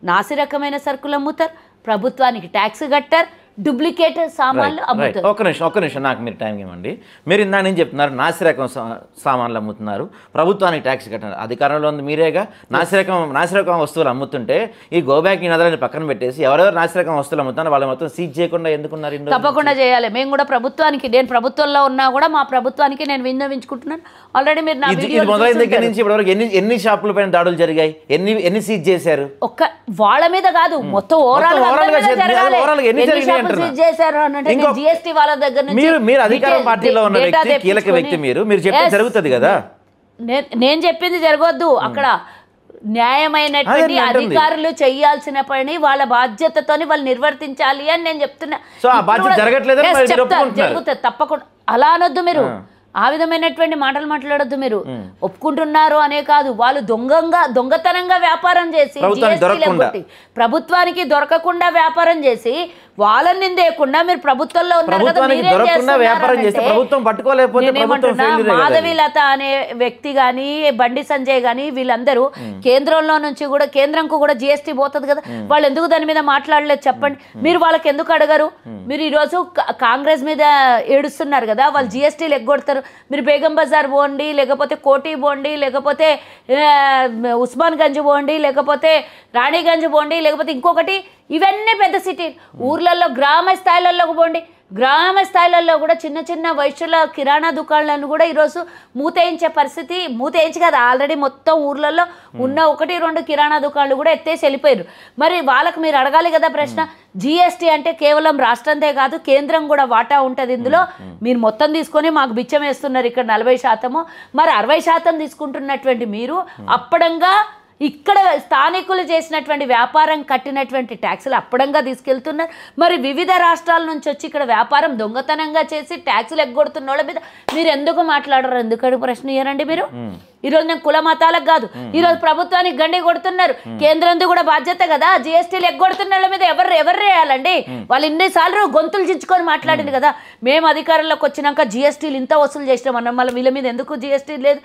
నాసి రకమైన సరుకులు అమ్ముతారు, ప్రభుత్వానికి ట్యాక్స్ కట్టారు, డూప్లికేట్ సామాన్లు అమ్ముతారు. ఒక్క నిమిషం నాకు మీరు టైం ఇవ్వండి. మీరు ఇందా నేను చెప్తున్నారు నాసిరకం సామాన్లు అమ్ముతున్నారు, ప్రభుత్వానికి ట్యాక్స్ కట్టారు. అధికారంలో ఉంది మీరేగా. నాసిరకం వస్తువులు అమ్ముతుంటే ఈ గోబ్యాక్ ఈ నదులని పక్కన పెట్టేసి ఎవరెవరు నాసిరకం వస్తువులు అమ్ముతున్నారు వాళ్ళు మొత్తం సీజ్ చేయకుండా ఎందుకున్నారు? తప్పకుండా చేయాలి. మేము కూడా ప్రభుత్వానికి, నేను ప్రభుత్వంలో ఉన్నా కూడా మా ప్రభుత్వానికి నేను విన్నవించుకుంటున్నాను. ఆల్రెడీ మీరు మొదలైన దగ్గర నుంచి ఇప్పటివరకు ఎన్ని షాపుల పైన దాడులు జరిగాయి, ఎన్ని సీజ్ చేశారు? ఒక్క వాళ్ళ మీద కాదు, మొత్తం ఓవరాల్ జిఎస్టీ వాళ్ళ దగ్గర నుంచి. మీరు అధికార పార్టీలో ఉన్న వ్యక్తి, కీలక వ్యక్తి, మీరు చెప్తే జరుగుతుంది కదా. నేను చెప్పింది జరగొద్దు. అక్కడ న్యాయమైనటువంటి అధికారులు చేయాల్సిన పని వాళ్ళ బాధ్యతతోని వాళ్ళు నిర్వర్తించాలి అని నేను చెప్తున్నా. జరుగుతుంది తప్పకుండా. అలా అనొద్దు మీరు, ఆ విధమైనటువంటి మాటలు మాట్లాడొద్దు. మీరు ఒప్పుకుంటున్నారు అనే కాదు, వాళ్ళు దొంగతనంగా వ్యాపారం చేసి ప్రభుత్వానికి దొరకకుండా వ్యాపారం చేసి వాళ్ళని నిందేయకుండా మీరు ప్రభుత్వంలో మాధవీలత అనే వ్యక్తి గాని, బండి సంజయ్ గాని వీళ్ళందరూ కేంద్రంలో నుంచి కూడా, కేంద్రంకు కూడా జిఎస్టీ పోతుంది కదా, వాళ్ళు ఎందుకు దాని మీద మాట్లాడలేదు చెప్పండి? మీరు వాళ్ళకి ఎందుకు అడగరు? మీరు ఈరోజు కాంగ్రెస్ మీద ఏడుస్తున్నారు కదా, వాళ్ళు జిఎస్టీలు ఎగ్గొడతారు. మీరు బేగం బజార్ పోండి, లేకపోతే కోటి పోండి, లేకపోతే ఉస్మాన్ గంజ్ పోండి, లేకపోతే రాణిగంజ్ పోండి, లేకపోతే ఇంకొకటి, ఇవన్నీ పెద్ద సిటీ ఊర్లలో గ్రామ స్థాయిలలో పోండి. గ్రామ స్థాయిలలో కూడా చిన్న చిన్న వైశ్యుల కిరాణా దుకాణాలను కూడా ఈరోజు మూతేయించే పరిస్థితి, మూతేయించి కదా ఆల్రెడీ మొత్తం ఊర్లలో ఉన్న 1-2 కిరాణా దుకాణాలు కూడా ఎత్తేసి వెళ్ళిపోయారు. మరి వాళ్ళకి మీరు అడగాలి కదా ప్రశ్న. జిఎస్టీ అంటే కేవలం రాష్ట్రందే కాదు, కేంద్రం కూడా వాటా ఉంటుంది ఇందులో. మీరు మొత్తం తీసుకొని మాకు బిచ్చం వేస్తున్నారు ఇక్కడ 40%, మరి 60% తీసుకుంటున్నటువంటి మీరు అప్పడంగా ఇక్కడ స్థానికులు చేసినటువంటి వ్యాపారం కట్టినటువంటి ట్యాక్సులు అప్పడంగా తీసుకెళ్తున్నారు. మరి వివిధ రాష్ట్రాల నుంచి వచ్చి ఇక్కడ వ్యాపారం దొంగతనంగా చేసి ట్యాక్సులు ఎగ్గొడుతున్న వాళ్ళ మీద మీరు ఎందుకు మాట్లాడరు? ఎందుకని ప్రశ్న ఇయ్యరండి మీరు? ఈరోజు నేను కుల మతాలకు కాదు, ఈరోజు ప్రభుత్వానికి గండి కొడుతున్నారు. కేంద్రంది కూడా బాధ్యత కదా. జిఎస్టీలు ఎగ్గొడుతున్న వాళ్ళ మీద ఎవరు వేయాలండి? వాళ్ళు ఇన్నిసార్లు గొంతులు చించుకొని మాట్లాడింది కదా, మేము అధికారంలోకి వచ్చినాక జిఎస్టీలు ఇంత వసూలు చేసినాం అన్నాం, మళ్ళీ వీళ్ళ మీద ఎందుకు జిఎస్టీ లేదు?